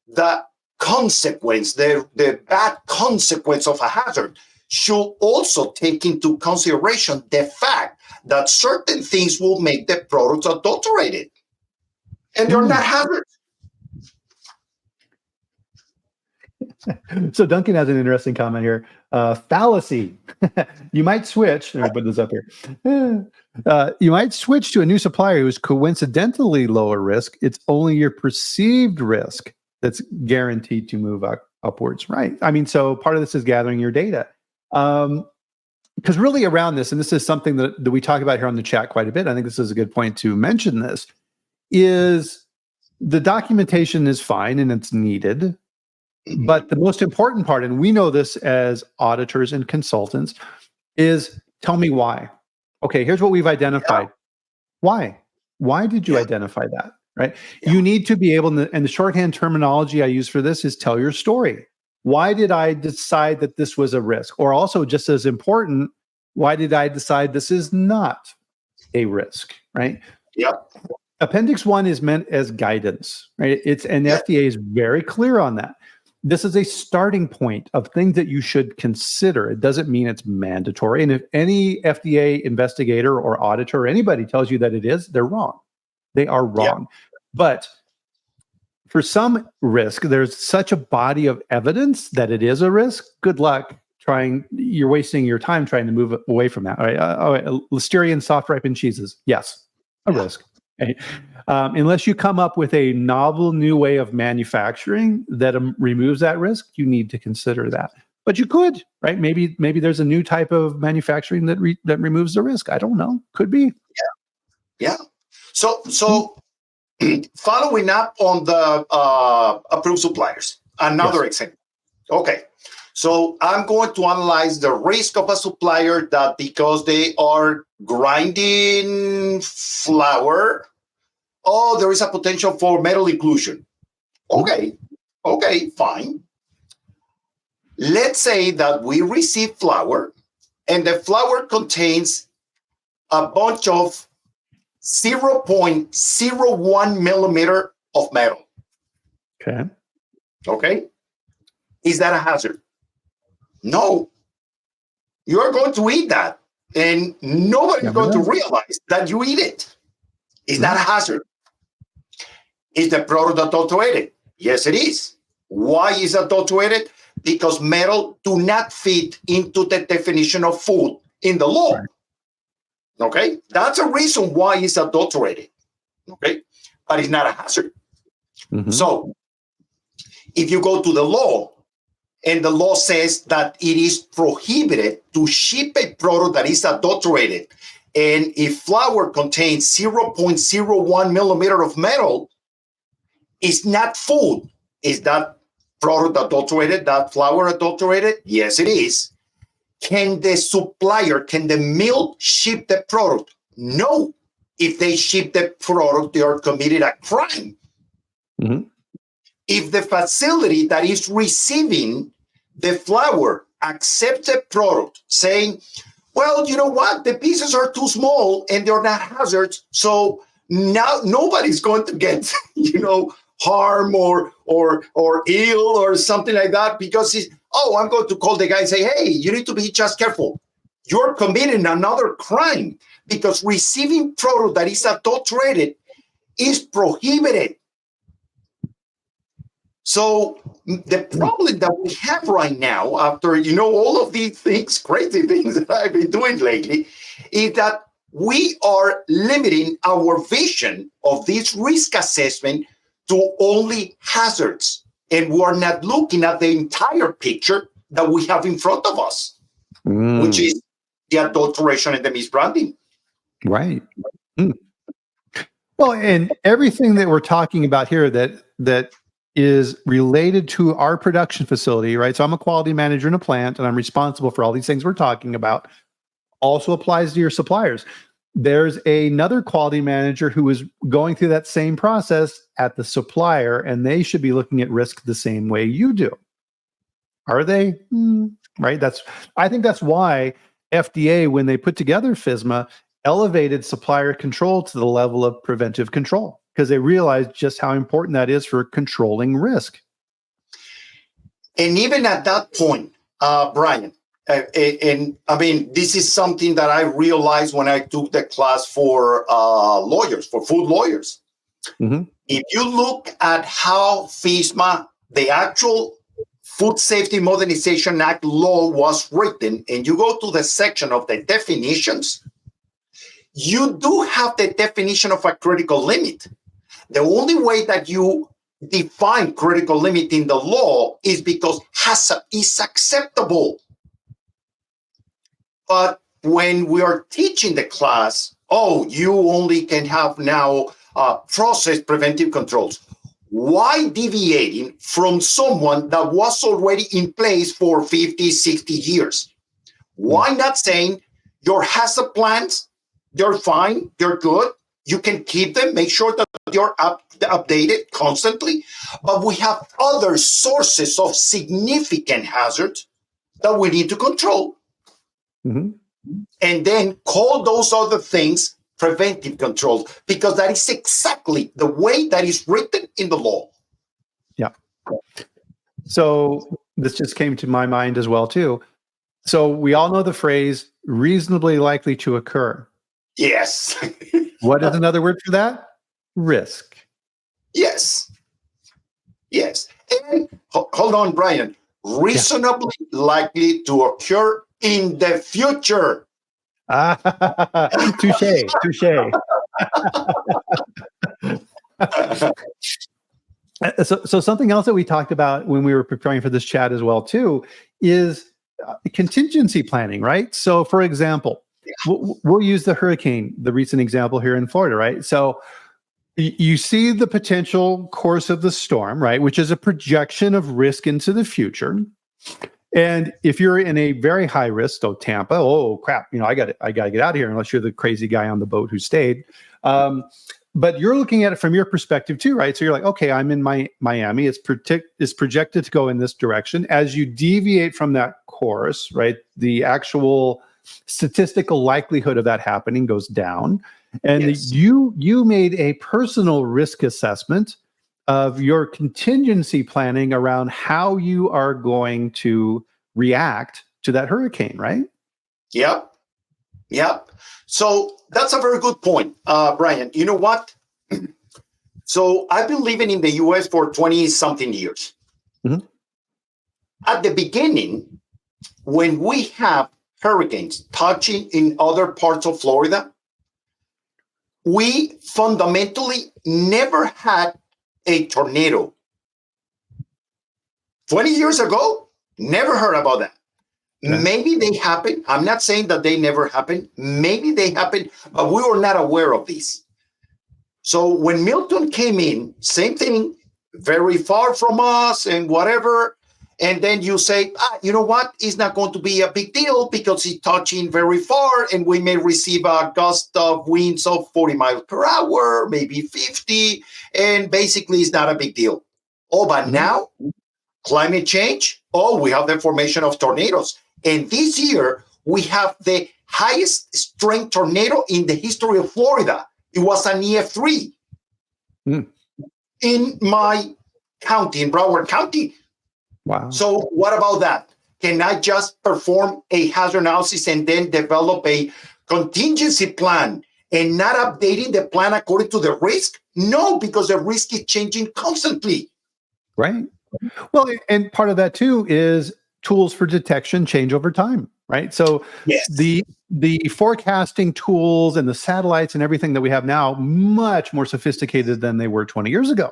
Speaker 2: the consequence, the bad consequence of a hazard, should also take into consideration the fact that certain things will make the products adulterated. And they're not hazards.
Speaker 1: So Duncan has an interesting comment here. Fallacy. You might switch. Let me put this up here. You might switch to a new supplier who's coincidentally lower risk. It's only your perceived risk that's guaranteed to move upwards, right? I mean, so part of this is gathering your data. Because really around this, and this is something that we talk about here on the chat quite a bit, I think this is a good point to mention this, is the documentation is fine and it's needed. But the most important part, and we know this as auditors and consultants, is tell me why. Okay, here's what we've identified. Yeah. Why? Why did you identify that? Right? Yeah. You need to be able to, and the shorthand terminology I use for this is tell your story. Why did I decide that this was a risk? Or also, just as important, why did I decide this is not a risk? Right?
Speaker 2: Yep.
Speaker 1: Appendix 1 is meant as guidance, right? And the FDA is very clear on that. This is a starting point of things that you should consider. It doesn't mean it's mandatory. And if any FDA investigator or auditor or anybody tells you that it is, they're wrong. They are wrong. But for some risk, there's such a body of evidence that it is a risk. Good luck trying. You're wasting your time trying to move away from that. All right. Listeria soft ripened cheeses. Yes, a risk. Okay. Unless you come up with a novel new way of manufacturing that removes that risk, you need to consider that. But you could, right? Maybe there's a new type of manufacturing that removes the risk. I don't know. Could be.
Speaker 2: Yeah. So following up on the approved suppliers, another example. Okay. So I'm going to analyze the risk of a supplier that because they are grinding flour, there is a potential for metal inclusion. Okay, fine. Let's say that we receive flour and the flour contains a bunch of 0.01 millimeter of metal. Okay. Is that a hazard? No. You're going to eat that and nobody's going to realize that you eat it. Is that a hazard? Is the product adulterated? Yes, it is. Why is it adulterated? Because metal do not fit into the definition of food in the law. Right. Okay? That's a reason why it's adulterated. Okay? But it's not a hazard. So, if you go to the law, and the law says that it is prohibited to ship a product that is adulterated, and if flour contains 0.01 millimeter of metal, it's not food. Is that product adulterated, that flour adulterated? Yes, it is. Can the supplier, can the mill ship the product? No. If they ship the product, they are committed a crime. If the facility that is receiving the flour accepts a product saying, well, you know what? The pieces are too small and they're not hazards. So now nobody's going to get, harm or ill or something like that because I'm going to call the guy and say, hey, you need to be just careful. You're committing another crime because receiving product that is adulterated is prohibited. So the problem that we have right now, after, all of these things, crazy things that I've been doing lately, is that we are limiting our vision of this risk assessment to only hazards. And we are not looking at the entire picture that we have in front of us, which is the adulteration and the misbranding.
Speaker 1: Right. Well, and everything that we're talking about here that is related to our production facility, right? So I'm a quality manager in a plant and I'm responsible for all these things we're talking about, also applies to your suppliers. there's another quality manager who is going through that same process at the supplier, and they should be looking at risk the same way you do. Are they? Right. I think that's why FDA, when they put together FSMA, elevated supplier control to the level of preventive control, because they realized just how important that is for controlling risk.
Speaker 2: And even at that point, Bryan, and I mean, this is something that I realized when I took the class for lawyers, for food lawyers.
Speaker 1: Mm-hmm.
Speaker 2: If you look at how FSMA, the actual Food Safety Modernization Act law was written, and you go to the section of the definitions, you do have the definition of a critical limit. The only way that you define critical limit in the law is because HACCP is acceptable. But when we are teaching the class, you only can have now process preventive controls. Why deviating from someone that was already in place for 50, 60 years? Why not saying your HACCP plans, they're fine, they're good, you can keep them, make sure that you're updated constantly, but we have other sources of significant hazards that we need to control.
Speaker 1: Mm-hmm.
Speaker 2: And then call those other things preventive controls, because that is exactly the way that is written in the law.
Speaker 1: Yeah. So this just came to my mind as well, too. So we all know the phrase reasonably likely to occur.
Speaker 2: Yes.
Speaker 1: What is another word for that? Risk.
Speaker 2: Yes. Yes. And hold on, Bryan. Reasonably likely to occur in the future.
Speaker 1: Touche. So something else that we talked about when we were preparing for this chat as well, too, is contingency planning, right? So, for example, we'll use the hurricane, the recent example here in Florida, right? So you see the potential course of the storm, right, which is a projection of risk into the future. And if you're in a very high risk, so Tampa, oh crap, I got to get out of here unless you're the crazy guy on the boat who stayed. But you're looking at it from your perspective too, right? So you're like, okay, I'm in Miami. It's projected to go in this direction. As you deviate from that course, right, the actual statistical likelihood of that happening goes down. And
Speaker 2: yes.
Speaker 1: you made a personal risk assessment of your contingency planning around how you are going to react to that hurricane, right?
Speaker 2: Yep. So that's a very good point, Bryan. You know what? So I've been living in the U.S. for 20-something years.
Speaker 1: Mm-hmm.
Speaker 2: At the beginning, when we have hurricanes touching in other parts of Florida, we fundamentally never had a tornado. 20 years ago, never heard about that. Okay. Maybe they happen. I'm not saying that they never happen. Maybe they happen, but we were not aware of this. So when Milton came in, same thing, very far from us and whatever. And then you say, you know what? It's not going to be a big deal because it's touching very far and we may receive a gust of winds of 40 miles per hour, maybe 50. And basically it's not a big deal. But now climate change, we have the formation of tornadoes. And this year we have the highest strength tornado in the history of Florida. It was an EF3 in my county, in Broward County.
Speaker 1: Wow.
Speaker 2: So what about that? Can I just perform a hazard analysis and then develop a contingency plan and not updating the plan according to the risk? No, because the risk is changing constantly.
Speaker 1: Right. Well, and part of that too is tools for detection change over time, right? So
Speaker 2: yes.
Speaker 1: the forecasting tools and the satellites and everything that we have now, much more sophisticated than they were 20 years ago.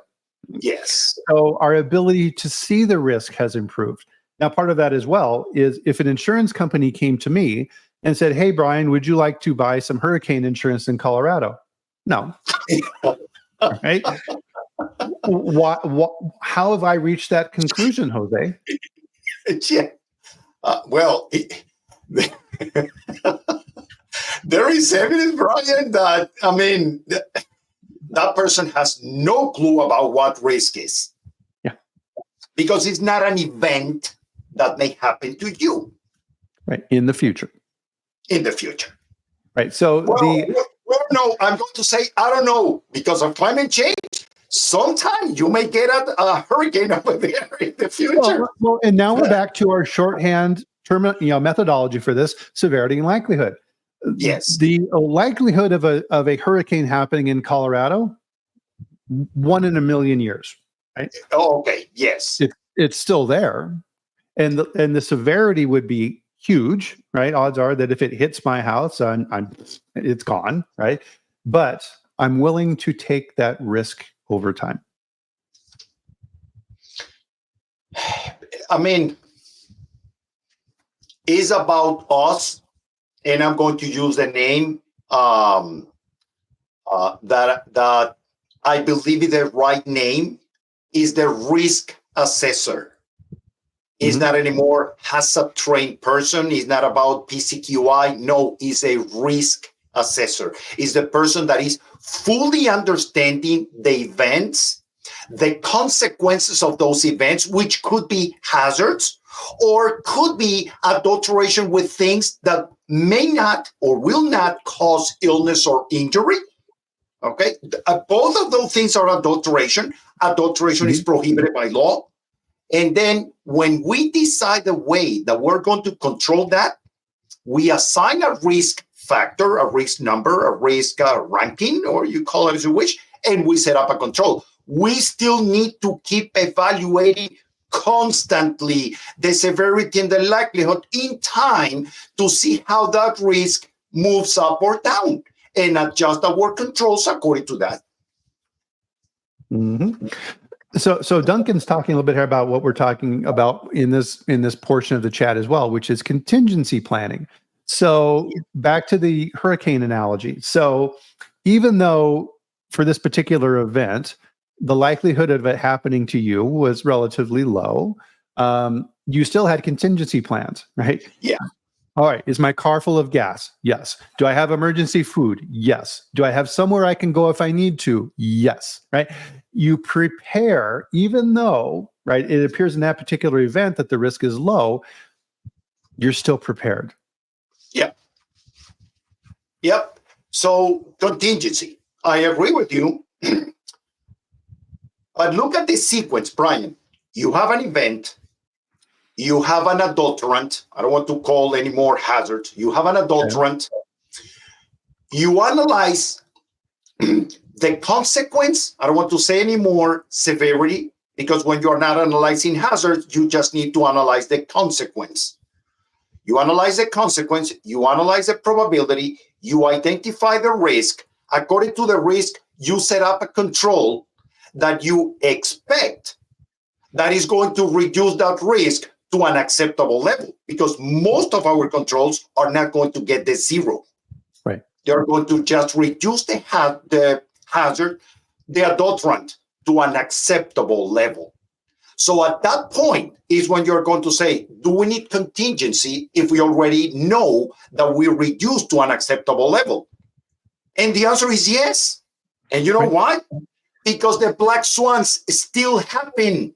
Speaker 2: Yes.
Speaker 1: So our ability to see the risk has improved. Now, part of that as well is if an insurance company came to me and said, hey, Bryan, would you like to buy some hurricane insurance in Colorado? No. Right? How have I reached that conclusion, Jose?
Speaker 2: Yeah. there is evidence, Brian, that, I mean, that person has no clue about what risk is.
Speaker 1: Yeah.
Speaker 2: Because it's not an event that may happen to you.
Speaker 1: Right. In the future.
Speaker 2: In the future.
Speaker 1: Right. So
Speaker 2: no, I'm going to say, I don't know, because of climate change, sometime you may get a hurricane over there in the future.
Speaker 1: Well, and now we're back to our shorthand methodology for this: severity and likelihood.
Speaker 2: Yes.
Speaker 1: The likelihood of a hurricane happening in Colorado, 1 in a million years. Right.
Speaker 2: Oh, okay. Yes.
Speaker 1: It's still there, and the severity would be huge. Right. Odds are that if it hits my house, it's gone. Right. But I'm willing to take that risk over time.
Speaker 2: I mean, it's about us, and I'm going to use the name that I believe is the right name, is the risk assessor. It's not anymore HACCP trained person. It's not about PCQI. No, it's a risk assessor. It's the person that is fully understanding the events, the consequences of those events, which could be hazards or could be adulteration with things that may not or will not cause illness or injury. Okay, both of those things are adulteration. Adulteration is prohibited by law. And then when we decide the way that we're going to control that, we assign a risk factor, a risk number, a risk ranking, or you call it as you wish, and we set up a control. We still need to keep evaluating constantly the severity and the likelihood in time to see how that risk moves up or down and adjust our controls according to that.
Speaker 1: Mm-hmm. So Duncan's talking a little bit here about what we're talking about in this portion of the chat as well, which is contingency planning. So back to the hurricane analogy. So even though for this particular event, the likelihood of it happening to you was relatively low, you still had contingency plans, right?
Speaker 2: Yeah.
Speaker 1: All right. Is my car full of gas? Yes. Do I have emergency food? Yes. Do I have somewhere I can go if I need to? Yes. Right. You prepare, even though, right, it appears in that particular event that the risk is low, you're still prepared.
Speaker 2: Yeah. Yep. So contingency. I agree with you. But look at the sequence, Brian. You have an event. You have an adulterant. I don't want to call any more hazard. You have an adulterant. You analyze the consequence. I don't want to say any more severity, because when you're not analyzing hazards, you just need to analyze the consequence. You analyze the consequence. You analyze the probability. You identify the risk. According to the risk, you set up a control that you expect that is going to reduce that risk to an acceptable level, because most of our controls are not going to get the zero.
Speaker 1: Right.
Speaker 2: They're going to just reduce the hazard, the adulterant, to an acceptable level. So at that point is when you're going to say, do we need contingency if we already know that we reduce to an acceptable level? And the answer is yes. And you know why? Because the black swans still happen.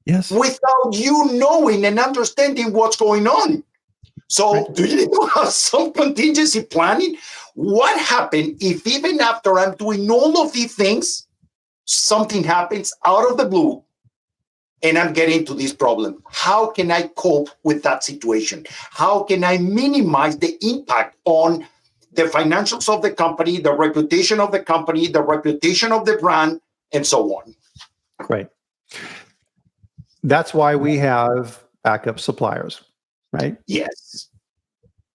Speaker 1: Yes.
Speaker 2: Without you knowing and understanding what's going on. So do you need to have some contingency planning? What happens if even after I'm doing all of these things, something happens out of the blue and I'm getting to this problem? How can I cope with that situation? How can I minimize the impact on the financials of the company, the reputation of the company, the reputation of the brand, and so on?
Speaker 1: Right. That's why we have backup suppliers, right?
Speaker 2: Yes.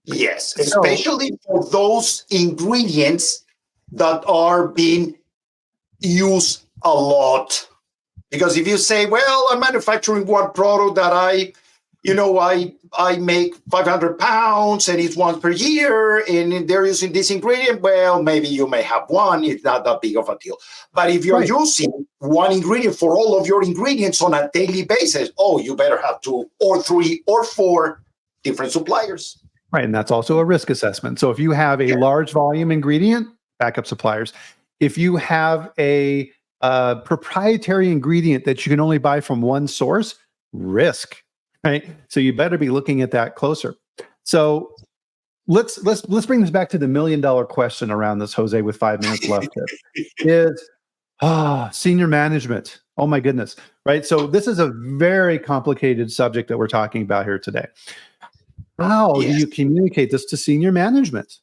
Speaker 2: Yes. Especially for those ingredients that are being used a lot. Because if you say, well, I'm manufacturing one product that I make 500 pounds and it's once per year and they're using this ingredient, well, maybe you may have one. It's not that big of a deal. But if you're using one ingredient for all of your ingredients on a daily basis, you better have 2 or 3 or 4 different suppliers.
Speaker 1: Right. And that's also a risk assessment. So if you have a large volume ingredient, backup suppliers. If you have a proprietary ingredient that you can only buy from one source, risk, right? So you better be looking at that closer. So let's bring this back to the $1 million question around this, Jose, with 5 minutes left here. Is senior management. Oh my goodness. Right. So this is a very complicated subject that we're talking about here today. How do you communicate this to senior management?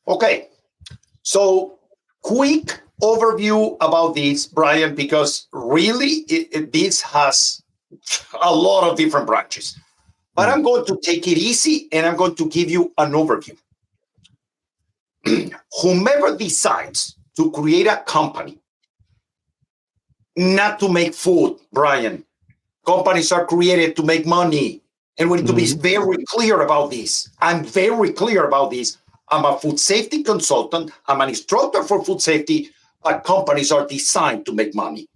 Speaker 2: Okay. So quick overview about this, Bryan, because really this has a lot of different branches. But I'm going to take it easy and I'm going to give you an overview. Whomever decides to create a company, not to make food, Bryan, companies are created to make money. And we need to be very clear about this. I'm very clear about this. I'm a food safety consultant. I'm an instructor for food safety. But companies are designed to make money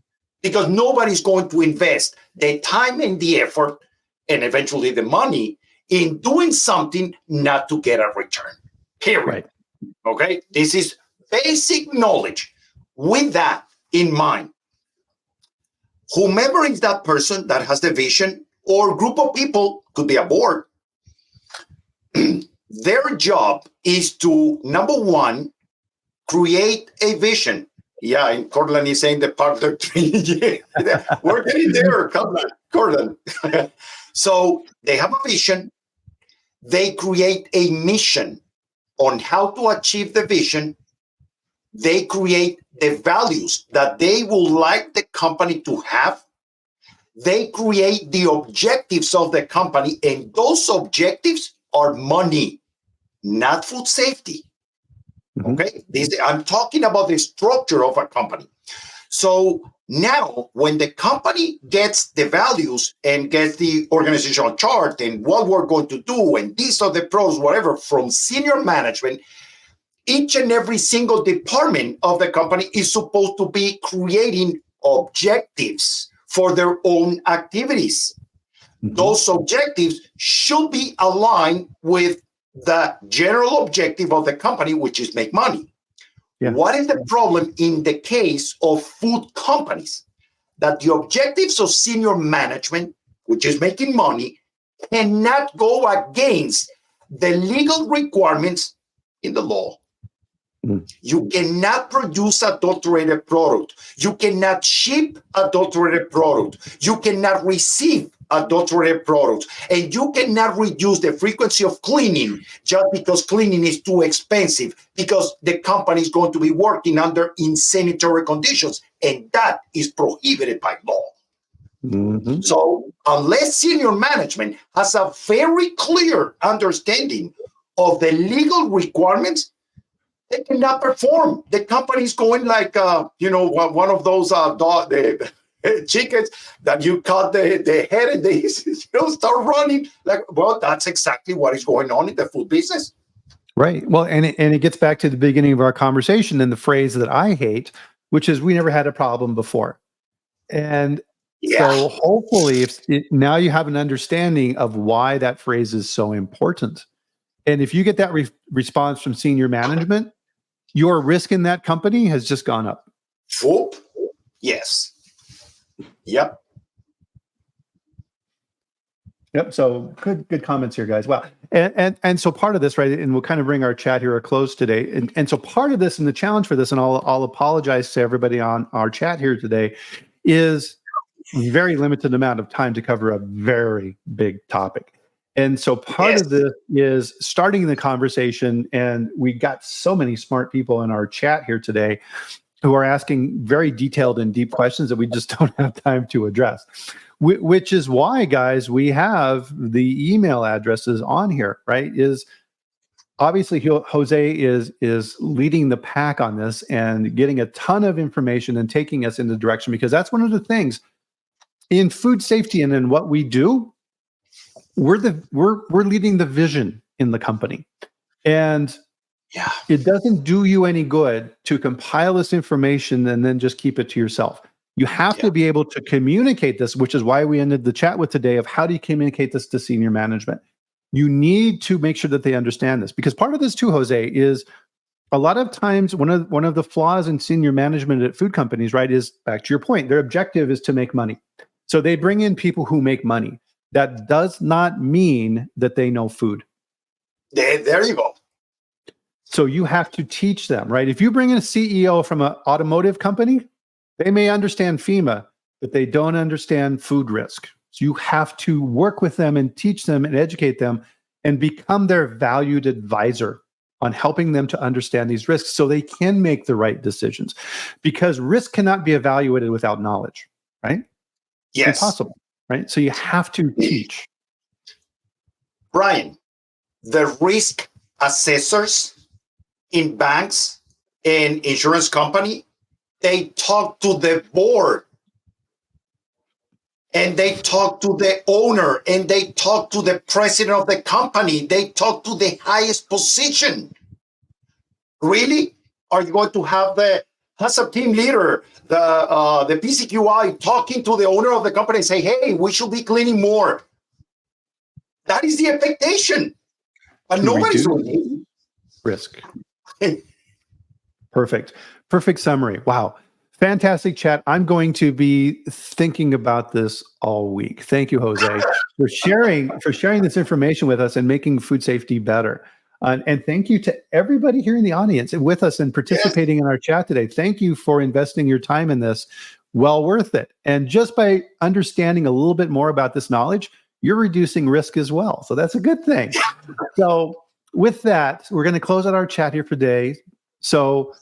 Speaker 2: because nobody's going to invest the time and the effort and eventually the money in doing something not to get a return. Period.
Speaker 1: Right.
Speaker 2: Okay? This is basic knowledge. With that in mind, whomever is that person that has the vision or group of people, could be a board, their job is to, number one, create a vision. Yeah, and Cortland is saying the partner tree. We're getting there, Cortland. So they have a vision. They create a mission on how to achieve the vision. They create the values that they would like the company to have. They create the objectives of the company, and those objectives are money, not food safety. Okay, I'm talking about the structure of a company. So now, when the company gets the values and gets the organizational chart and what we're going to do, and these are the pros, whatever, from senior management, each and every single department of the company is supposed to be creating objectives for their own activities. Those objectives should be aligned with the general objective of the company, which is make money. Yeah. What is the problem in the case of food companies? That the objectives of senior management, which is making money, cannot go against the legal requirements in the law. You cannot produce adulterated product. You cannot ship adulterated product. You cannot receive adulterated products. And you cannot reduce the frequency of cleaning just because cleaning is too expensive, because the company is going to be working under insanitary conditions. And that is prohibited by law. So unless senior management has a very clear understanding of the legal requirements, they cannot perform. The company is going like, one of those chickens that you cut the head and they start running. Well, that's exactly what is going on in the food business.
Speaker 1: Right. Well, and it gets back to the beginning of our conversation and the phrase that I hate, which is we never had a problem before. And so hopefully now you have an understanding of why that phrase is so important. And if you get that response from senior management, your risk in that company has just gone up.
Speaker 2: Yes. Yep.
Speaker 1: So good comments here, guys. Wow. And so part of this, right, and we'll kind of bring our chat here to a close today. And so part of this and the challenge for this, and I'll apologize to everybody on our chat here today, is very limited amount of time to cover a very big topic. And so part of this is starting the conversation, and we got so many smart people in our chat here today who are asking very detailed and deep questions that we just don't have time to address, which is why, guys, we have the email addresses on here, right? Is obviously Jose is leading the pack on this and getting a ton of information and taking us in the direction, because that's one of the things in food safety and in what we do. We're leading the vision in the company, and it doesn't do you any good to compile this information and then just keep it to yourself. You have to be able to communicate this, which is why we ended the chat with today of how do you communicate this to senior management. You need to make sure that they understand this, because part of this too, Jose, is a lot of times one of the flaws in senior management at food companies, right, is back to your point, their objective is to make money. So they bring in people who make money. That does not mean that they know food.
Speaker 2: There you go.
Speaker 1: So you have to teach them, right? If you bring in a CEO from an automotive company, they may understand FEMA, but they don't understand food risk. So you have to work with them and teach them and educate them and become their valued advisor on helping them to understand these risks so they can make the right decisions. Because risk cannot be evaluated without knowledge, right?
Speaker 2: Yes.
Speaker 1: It's impossible, right? So you have to teach.
Speaker 2: Bryan, the risk assessors in banks and insurance company, they talk to the board and they talk to the owner and they talk to the president of the company. They talk to the highest position. Really? Are you going to have the HACCP team leader, the PCQI talking to the owner of the company and say, hey, we should be cleaning more? That is the expectation. But nobody's doing it.
Speaker 1: Risk. Perfect summary. Wow. Fantastic chat. I'm going to be thinking about this all week. Thank you, Jose, for sharing this information with us and making food safety better. And thank you to everybody here in the audience and with us and participating in our chat today. Thank you for investing your time in this. Well worth it. And just by understanding a little bit more about this knowledge, you're reducing risk as well. So that's a good thing. So with that, we're going to close out our chat here for today. So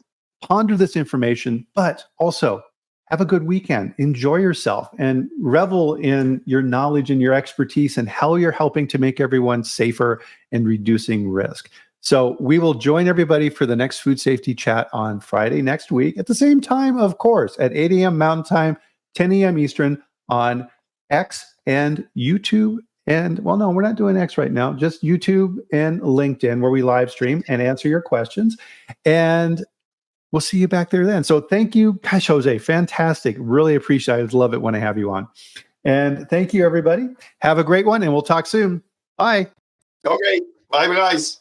Speaker 1: ponder this information, but also have a good weekend. Enjoy yourself and revel in your knowledge and your expertise and how you're helping to make everyone safer and reducing risk. So we will join everybody for the next food safety chat on Friday next week at the same time, of course, at 8 a.m. Mountain Time, 10 a.m. Eastern on X and YouTube. And well, no, we're not doing X right now, just YouTube and LinkedIn where we live stream and answer your questions. And we'll see you back there then. So thank you. Gosh, Jose, fantastic. Really appreciate it. I love it when I have you on. And thank you, everybody. Have a great one, and we'll talk soon. Bye.
Speaker 2: Okay. Bye, guys.